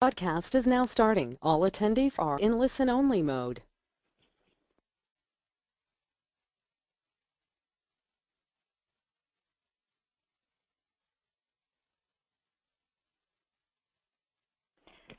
Podcast is now starting. All attendees are in listen-only mode.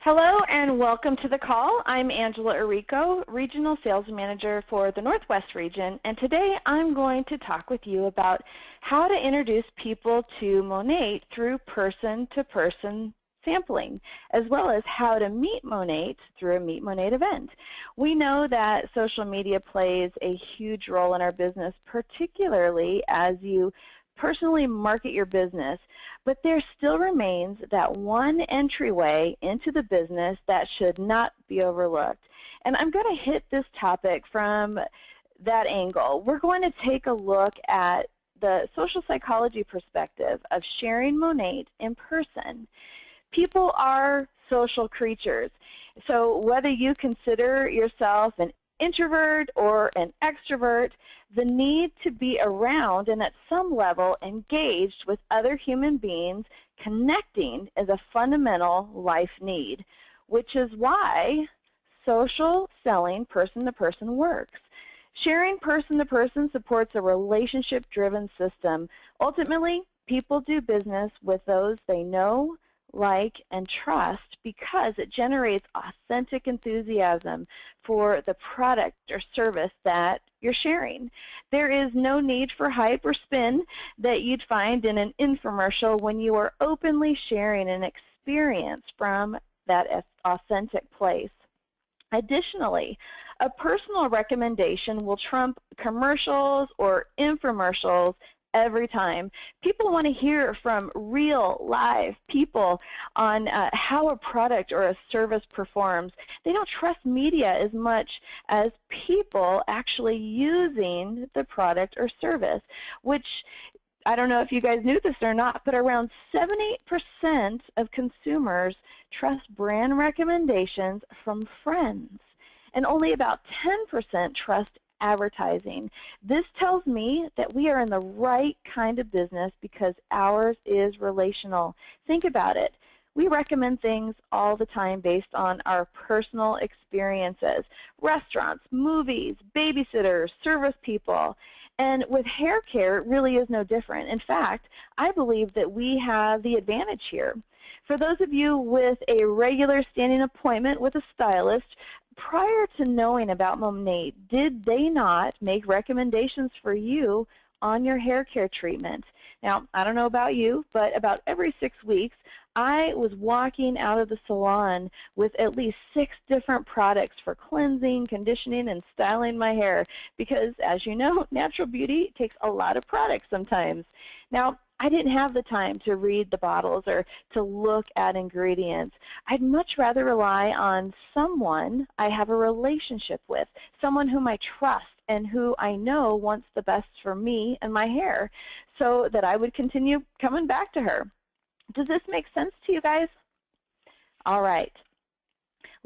Hello and welcome to the call. I'm Angela Arico, Regional Sales Manager for the Northwest region, and today I'm going to talk with you about how to introduce people to Monat through person-to-person sampling, as well as how to meet Monat through a Meet Monat event. We know that social media plays a huge role in our business, particularly as you personally market your business, but there still remains that one entryway into the business that should not be overlooked. And I'm going to hit this topic from that angle. We're going to take a look at the social psychology perspective of sharing Monat in person. People are social creatures, so whether you consider yourself an introvert or an extrovert, the need to be around and at some level engaged with other human beings connecting is a fundamental life need, which is why social selling person-to-person works. Sharing person-to-person supports a relationship-driven system. Ultimately, people do business with those they know, like, and trust because it generates authentic enthusiasm for the product or service that you're sharing. There is no need for hype or spin that you'd find in an infomercial when you are openly sharing an experience from that authentic place. Additionally, a personal recommendation will trump commercials or infomercials every time. People want to hear from real, live people on how a product or a service performs. They don't trust media as much as people actually using the product or service, which I don't know if you guys knew this or not, but around 78% of consumers trust brand recommendations from friends, and only about 10% trust advertising. This tells me that we are in the right kind of business because ours is relational. Think about it. We recommend things all the time based on our personal experiences. Restaurants, movies, babysitters, service people. And with hair care, it really is no different. In fact, I believe that we have the advantage here. For those of you with a regular standing appointment with a stylist, prior to knowing about Monat, did they not make recommendations for you on your hair care treatment? Now, I don't know about you, but about every 6 weeks, I was walking out of the salon with at least 6 different products for cleansing, conditioning, and styling my hair because, as you know, natural beauty takes a lot of products sometimes. Now, I didn't have the time to read the bottles or to look at ingredients. I'd much rather rely on someone I have a relationship with, someone whom I trust and who I know wants the best for me and my hair, so that I would continue coming back to her. Does this make sense to you guys? All right.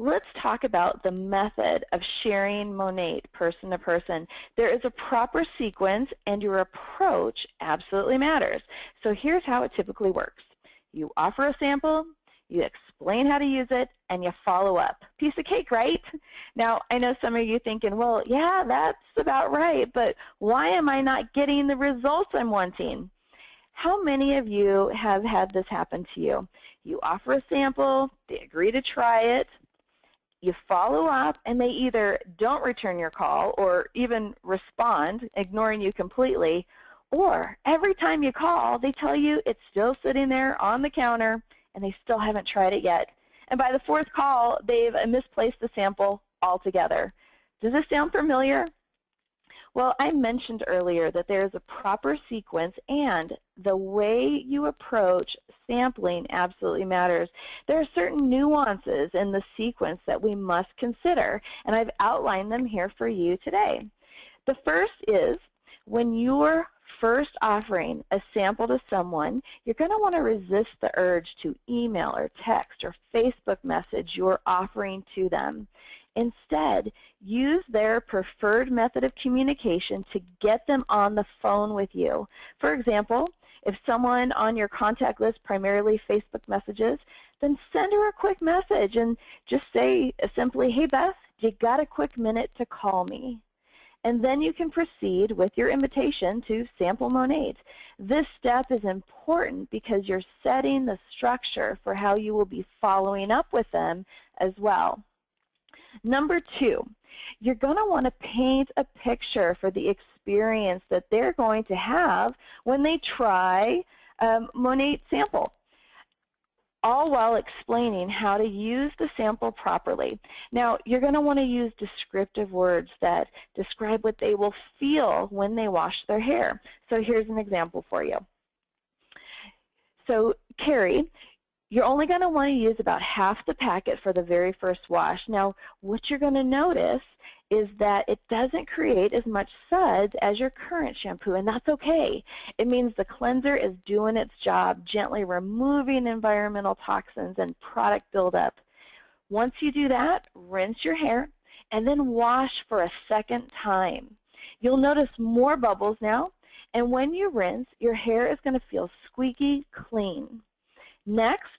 Let's talk about the method of sharing Monat person to person. There is a proper sequence, and your approach absolutely matters. So here's how it typically works. You offer a sample, you explain how to use it, and you follow up. Piece of cake, right? Now, I know some of you thinking, well, yeah, that's about right, but why am I not getting the results I'm wanting? How many of you have had this happen to you? You offer a sample, they agree to try it, you follow up, and they either don't return your call or even respond, ignoring you completely, or every time you call, they tell you it's still sitting there on the counter and they still haven't tried it yet. And by the 4th call, they've misplaced the sample altogether. Does this sound familiar? Well, I mentioned earlier that there is a proper sequence, and the way you approach sampling absolutely matters. There are certain nuances in the sequence that we must consider, and I've outlined them here for you today. The first is when you're first offering a sample to someone, you're going to want to resist the urge to email or text or Facebook message you're offering to them. Instead, use their preferred method of communication to get them on the phone with you. For example, If someone on your contact list primarily Facebook messages, then send her a quick message and just say simply, hey Beth, you got a quick minute to call me? And then you can proceed with your invitation to sample Monat. This step is important because you're setting the structure for how you will be following up with them as well. Number 2, you're going to want to paint a picture for the experience that they're going to have when they try Monat sample, all while explaining how to use the sample properly. Now, you're going to want to use descriptive words that describe what they will feel when they wash their hair. So here's an example for you. So, Carrie, you're only going to want to use about half the packet for the very first wash. Now, what you're going to notice is that it doesn't create as much suds as your current shampoo, and that's okay. It means the cleanser is doing its job, gently removing environmental toxins and product buildup. Once you do that, rinse your hair and then wash for a second time. You'll notice more bubbles now, and when you rinse, your hair is going to feel squeaky clean. Next,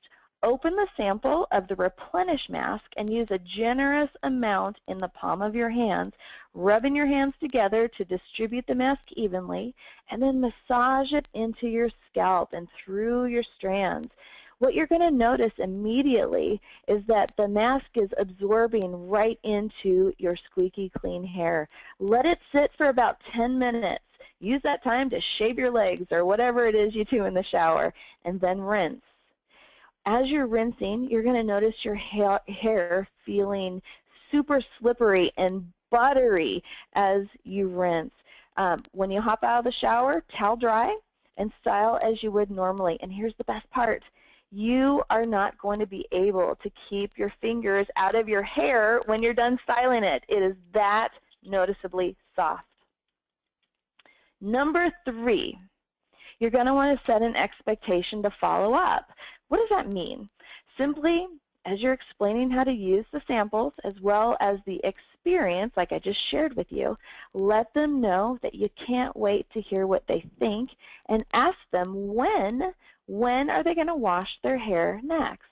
open the sample of the Replenish mask and use a generous amount in the palm of your hands, rubbing your hands together to distribute the mask evenly, and then massage it into your scalp and through your strands. What you're going to notice immediately is that the mask is absorbing right into your squeaky clean hair. Let it sit for about 10 minutes. Use that time to shave your legs or whatever it is you do in the shower, and then rinse. As you're rinsing, you're going to notice your hair feeling super slippery and buttery as you rinse. When you hop out of the shower, towel dry and style as you would normally. And here's the best part. You are not going to be able to keep your fingers out of your hair when you're done styling it. It is that noticeably soft. Number 3, you're going to want to set an expectation to follow up. What does that mean? Simply, as you're explaining how to use the samples as well as the experience, like I just shared with you, let them know that you can't wait to hear what they think, and ask them when are they going to wash their hair next.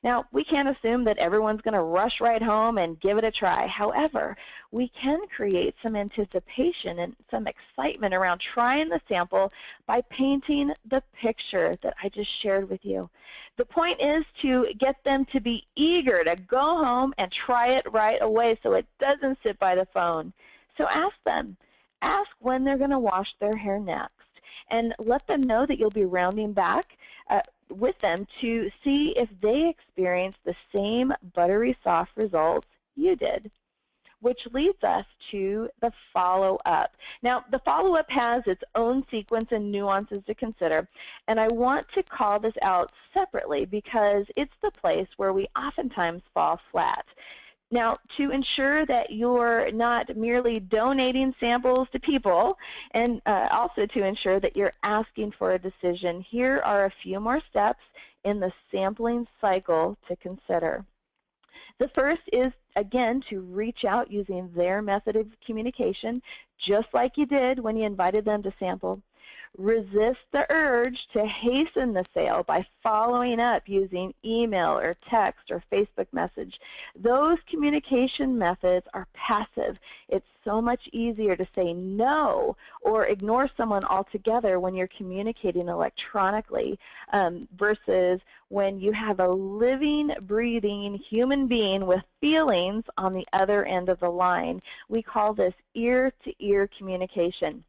Now, we can't assume that everyone's going to rush right home and give it a try. However, we can create some anticipation and some excitement around trying the sample by painting the picture that I just shared with you. The point is to get them to be eager to go home and try it right away so it doesn't sit by the phone. So ask them. Ask when they're going to wash their hair next, and let them know that you'll be rounding back with them to see if they experienced the same buttery soft results you did, which leads us to the follow-up. Now, the follow-up has its own sequence and nuances to consider, and I want to call this out separately because it's the place where we oftentimes fall flat. Now, to ensure that you're not merely donating samples to people, and also to ensure that you're asking for a decision, here are a few more steps in the sampling cycle to consider. The first is, again, to reach out using their method of communication, just like you did when you invited them to sample. Resist the urge to hasten the sale by following up using email or text or Facebook message. Those communication methods are passive. It's so much easier to say no or ignore someone altogether when you're communicating electronically versus when you have a living, breathing human being with feelings on the other end of the line. We call this ear-to-ear communication.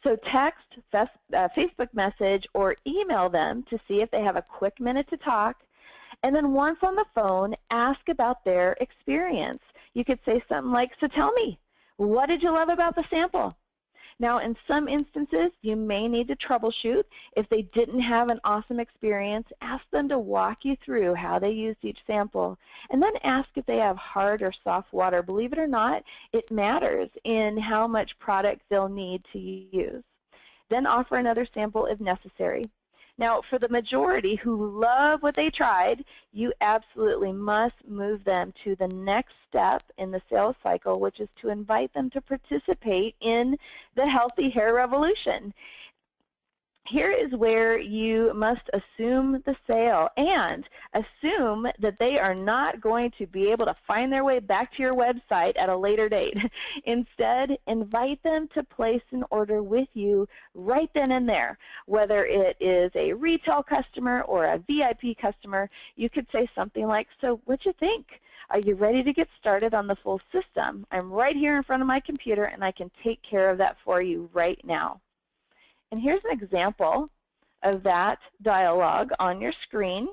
So text, Facebook message, or email them to see if they have a quick minute to talk. And then once on the phone, ask about their experience. You could say something like, so tell me, what did you love about the sample? Now, in some instances, you may need to troubleshoot. If they didn't have an awesome experience, ask them to walk you through how they used each sample. And then ask if they have hard or soft water. Believe it or not, it matters in how much product they'll need to use. Then offer another sample if necessary. Now, for the majority who love what they tried, you absolutely must move them to the next step in the sales cycle, which is to invite them to participate in the healthy hair revolution. Here is where you must assume the sale and assume that they are not going to be able to find their way back to your website at a later date. Instead, invite them to place an order with you right then and there. Whether it is a retail customer or a VIP customer, you could say something like, "So what'd you think? Are you ready to get started on the full system? I'm right here in front of my computer and I can take care of that for you right now." And here's an example of that dialogue on your screen.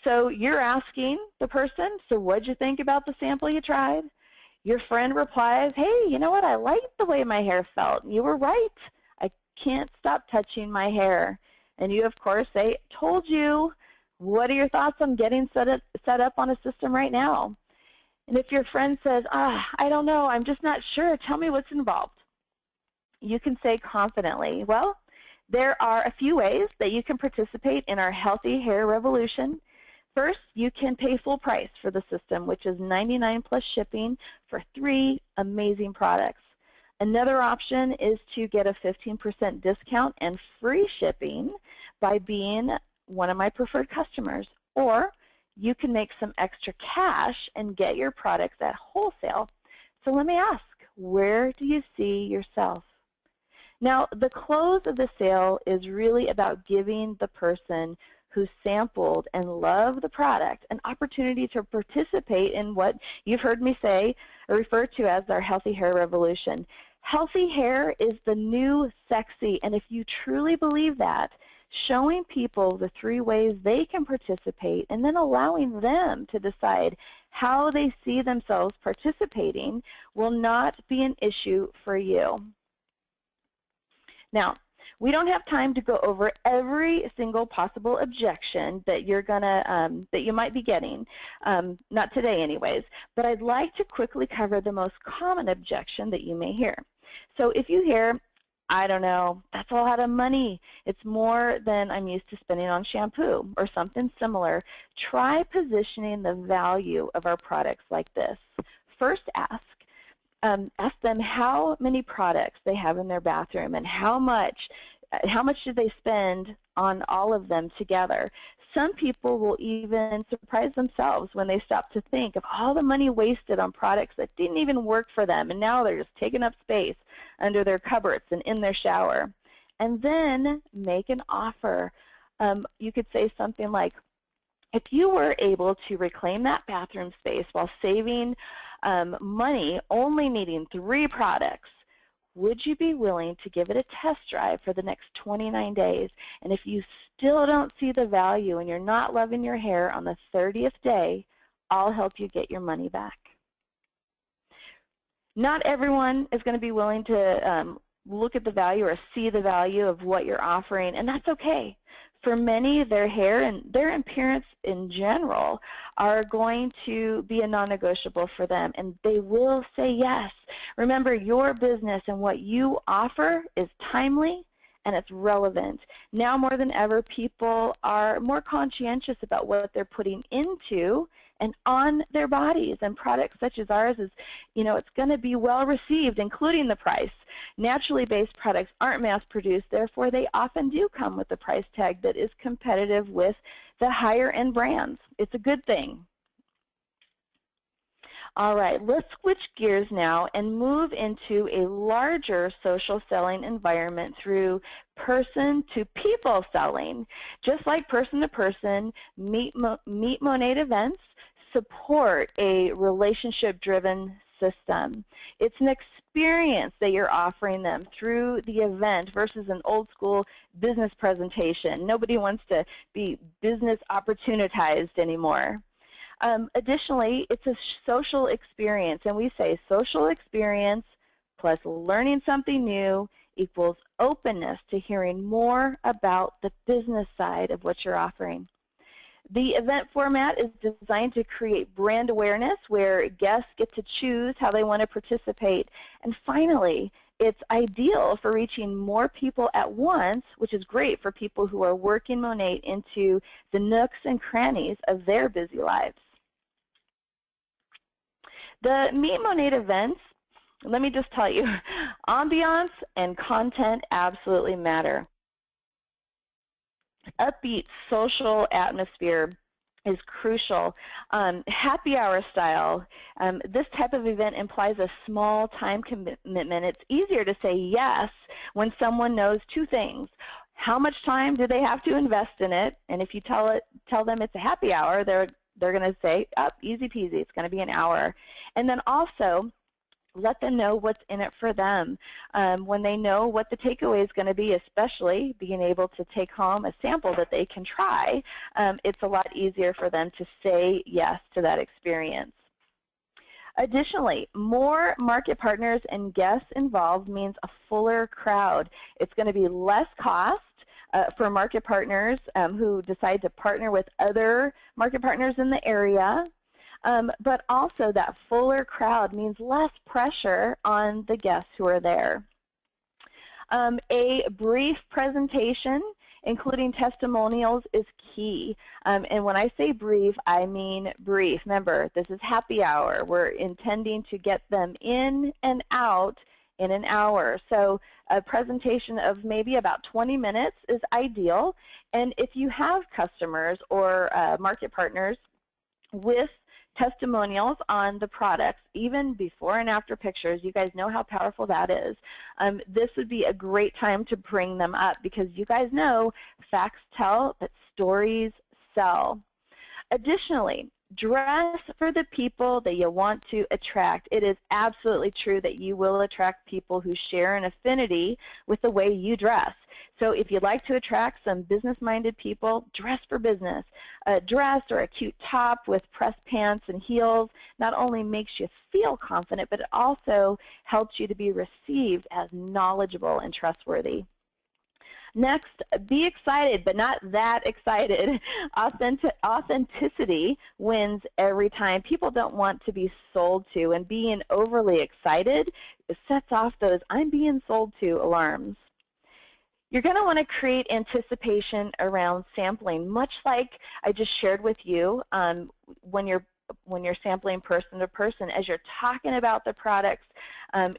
So you're asking the person, "So what'd you think about the sample you tried?" Your friend replies, "Hey, you know what? I liked the way my hair felt. You were right. I can't stop touching my hair." And you, of course, say, "Told you. What are your thoughts on getting set up on a system right now?" And if your friend says, "I don't know. I'm just not sure. Tell me what's involved." You can say confidently, "Well, there are a few ways that you can participate in our Healthy Hair Revolution. First, you can pay full price for the system, which is $99 plus shipping for 3 amazing products. Another option is to get a 15% discount and free shipping by being one of my preferred customers. Or you can make some extra cash and get your products at wholesale." So let me ask, where do you see yourself? Now, the close of the sale is really about giving the person who sampled and loved the product an opportunity to participate in what you've heard me say or refer to as our Healthy Hair Revolution. Healthy hair is the new sexy, and if you truly believe that, showing people the 3 ways they can participate and then allowing them to decide how they see themselves participating will not be an issue for you. Now, we don't have time to go over every single possible objection that that you might be getting, not today anyways, but I'd like to quickly cover the most common objection that you may hear. So if you hear, "I don't know, that's a lot of money. It's more than I'm used to spending on shampoo," or something similar, try positioning the value of our products like this. First, ask them how many products they have in their bathroom and how much did they spend on all of them together. Some people will even surprise themselves when they stop to think of all the money wasted on products that didn't even work for them, and now they're just taking up space under their cupboards and in their shower. And then make an offer. You could say something like, "If you were able to reclaim that bathroom space while saving money, only needing 3 products, would you be willing to give it a test drive for the next 29 days? And if you still don't see the value and you're not loving your hair on the 30th day, I'll help you get your money back." Not everyone is going to be willing to look at the value or see the value of what you're offering, and that's okay. For many, their hair and their appearance in general are going to be a non-negotiable for them, and they will say yes. Remember, your business and what you offer is timely and it's relevant. Now more than ever, people are more conscientious about what they're putting into and on their bodies, and products such as ours is, it's going to be well received, including the price. Naturally based products aren't mass produced, therefore they often do come with a price tag that is competitive with the higher end brands. It's a good thing. All right, let's switch gears now and move into a larger social selling environment through person-to-people selling. Just like person-to-person, Meet Monat events support a relationship-driven system. It's an experience that you're offering them through the event versus an old-school business presentation. Nobody wants to be business opportunitized anymore. Additionally, it's a social experience, and we say social experience plus learning something new equals openness to hearing more about the business side of what you're offering. The event format is designed to create brand awareness where guests get to choose how they want to participate. And finally, it's ideal for reaching more people at once, which is great for people who are working Monat into the nooks and crannies of their busy lives. The Meet Monat events, let me just tell you, ambiance and content absolutely matter. upbeat social atmosphere is crucial. Happy hour style, this type of event implies a small time commitment. It's easier to say yes when someone knows two things. How much time do they have to invest in it? And if you tell them it's a happy hour, they're going to say, oh, easy peasy, it's going to be an hour. And then also, let them know what's in it for them. When they know what the takeaway is going to be, especially being able to take home a sample that they can try, it's a lot easier for them to say yes to that experience. Additionally, more market partners and guests involved means a fuller crowd. It's going to be less cost for market partners who decide to partner with other market partners in the area. But also that fuller crowd means less pressure on the guests who are there. A brief presentation, including testimonials, is key. And when I say brief, I mean brief. Remember, this is happy hour. We're intending to get them in and out in an hour. So a presentation of maybe about 20 minutes is ideal. And if you have customers or market partners with testimonials on the products, even before and after pictures, you guys know how powerful that is. This would be a great time to bring them up because you guys know facts tell, but stories sell. Additionally, dress for the people that you want to attract. It is absolutely true that you will attract people who share an affinity with the way you dress. So if you'd like to attract some business-minded people, dress for business. A dress or a cute top with pressed pants and heels not only makes you feel confident, but it also helps you to be received as knowledgeable and trustworthy. Next, be excited, but not that excited. Authenticity wins every time. People don't want to be sold to, and being overly excited sets off those I'm being sold to alarms. You're going to want to create anticipation around sampling, much like I just shared with you when you're sampling person to person. As you're talking about the products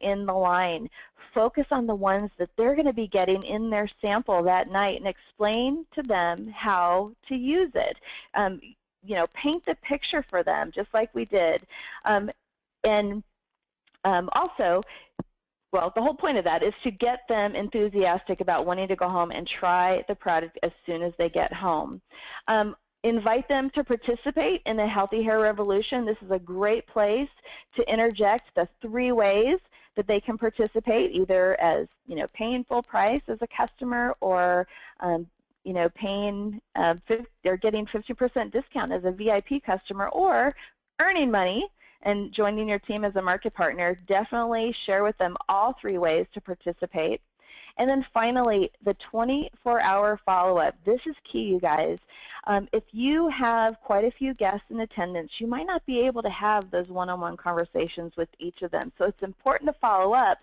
in the line, focus on the ones that they're going to be getting in their sample that night and explain to them how to use it. Paint the picture for them, just like we did. Also, well, the whole point of that is to get them enthusiastic about wanting to go home and try the product as soon as they get home. Invite them to participate in the Healthy Hair Revolution. This is a great place to interject the 3 ways that they can participate, either as paying full price as a customer, or paying they're getting 50% discount as a VIP customer, or earning money and joining your team as a market partner. Definitely share with them all 3 ways to participate. And then finally, the 24-hour follow-up. This is key, you guys. If you have quite a few guests in attendance, you might not be able to have those one-on-one conversations with each of them. So it's important to follow up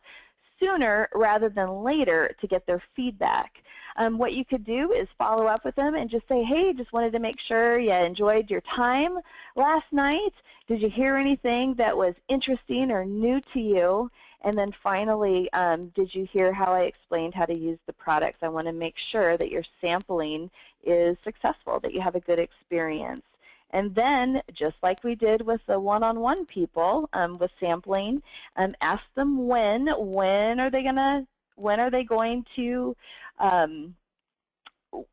sooner rather than later to get their feedback. What you could do is follow up with them and just say, hey, just wanted to make sure you enjoyed your time last night. Did you hear anything that was interesting or new to you? And then finally, did you hear how I explained how to use the products? I want to make sure that your sampling is successful, that you have a good experience. And then, just like we did with the one-on-one people with sampling, ask them when are they going to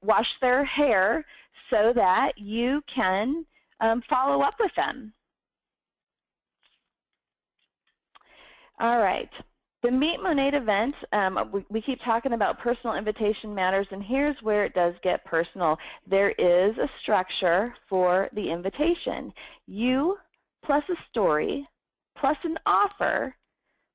wash their hair so that you can follow up with them. All right. The Meet Monat event, we keep talking about personal invitation matters, and here's where it does get personal. There is a structure for the invitation. You plus a story plus an offer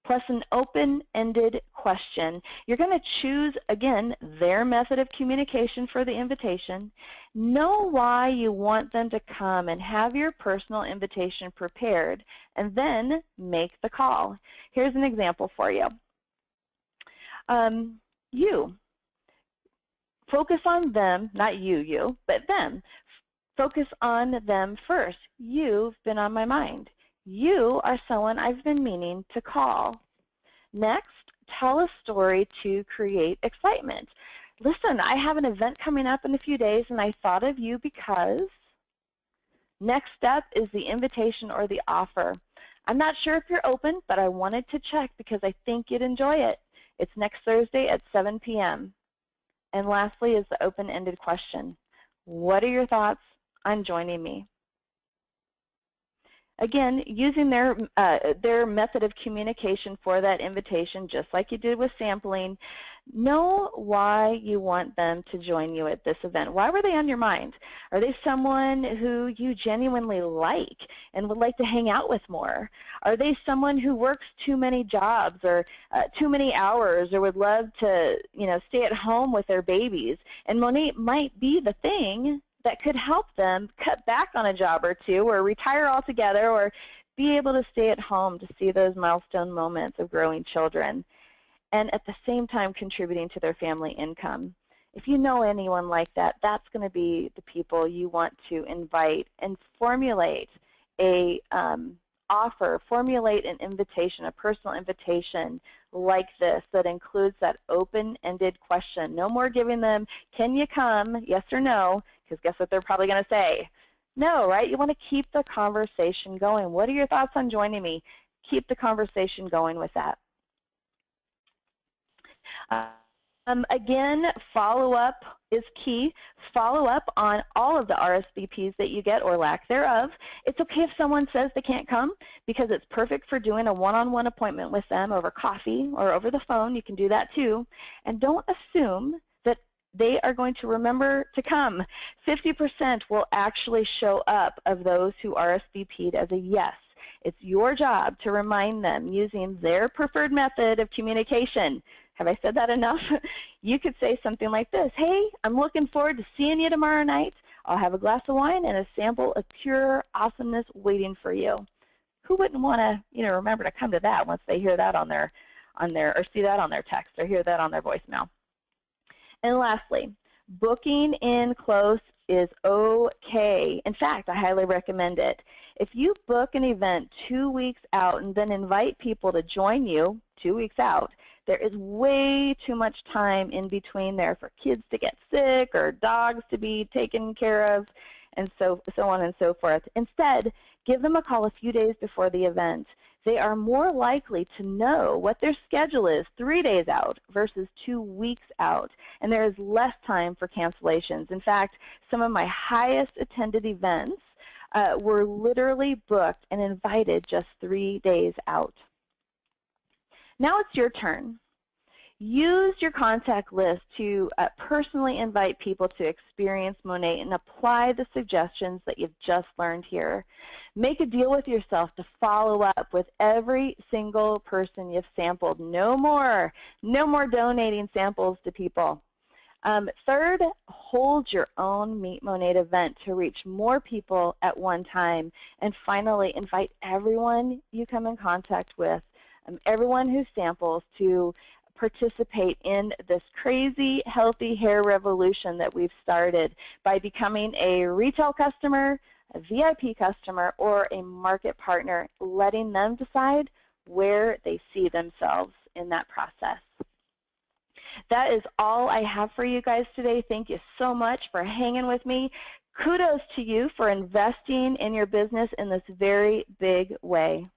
plus an open-ended question. You're going to choose, again, their method of communication for the invitation. Know why you want them to come and have your personal invitation prepared, and then make the call. Here's an example for you. You. Focus on them, not you, but them. Focus on them first. You've been on my mind. You are someone I've been meaning to call. Next, tell a story to create excitement. listen, I have an event coming up in a few days, and I thought of you because next step is the invitation or the offer. I'm not sure if you're open, but I wanted to check because I think you'd enjoy it. It's next Thursday at 7 p.m. And lastly is the open-ended question. What are your thoughts on joining me? Again, using their method of communication for that invitation, just like you did with sampling, know why you want them to join you at this event. Why were they on your mind? Are they someone who you genuinely like and would like to hang out with more? Are they someone who works too many jobs or too many hours or would love to, stay at home with their babies? And Monat might be the thing that could help them cut back on a job or two or retire altogether or be able to stay at home to see those milestone moments of growing children and at the same time contributing to their family income. If you know anyone like that, that's going to be the people you want to invite and formulate a offer, formulate an invitation, a personal invitation like this that includes that open-ended question. No more giving them, can you come, yes or no, because guess what they're probably going to say? No, right? You want to keep the conversation going. What are your thoughts on joining me? Keep the conversation going with that. Again, follow-up is key. Follow up on all of the RSVPs that you get or lack thereof. It's okay if someone says they can't come because it's perfect for doing a one-on-one appointment with them over coffee or over the phone. You can do that too. And don't assume that they are going to remember to come. 50% will actually show up of those who RSVP'd as a yes. It's your job to remind them using their preferred method of communication. Have I said that enough? You could say something like this. Hey, I'm looking forward to seeing you tomorrow night. I'll have a glass of wine and a sample of pure awesomeness waiting for you. Who wouldn't want to, remember to come to that once they hear that on their, or see that on their text or hear that on their voicemail? And lastly, booking in close is okay. In fact, I highly recommend it. If you book an event 2 weeks out and then invite people to join you 2 weeks out, there is way too much time in between there for kids to get sick or dogs to be taken care of and so on and so forth. Instead, give them a call a few days before the event. They are more likely to know what their schedule is 3 days out versus 2 weeks out, and there is less time for cancellations. In fact, some of my highest attended events were literally booked and invited just 3 days out. Now it's your turn. Use your contact list to personally invite people to experience Monat and apply the suggestions that you've just learned here. Make a deal with yourself to follow up with every single person you've sampled. No more donating samples to people. Third, hold your own Meet Monat event to reach more people at one time. And finally, invite everyone you come in contact with, everyone who samples, to participate in this crazy healthy hair revolution that we've started by becoming a retail customer, a VIP customer, or a market partner, letting them decide where they see themselves in that process. That is all I have for you guys today. Thank you so much for hanging with me. Kudos to you for investing in your business in this very big way.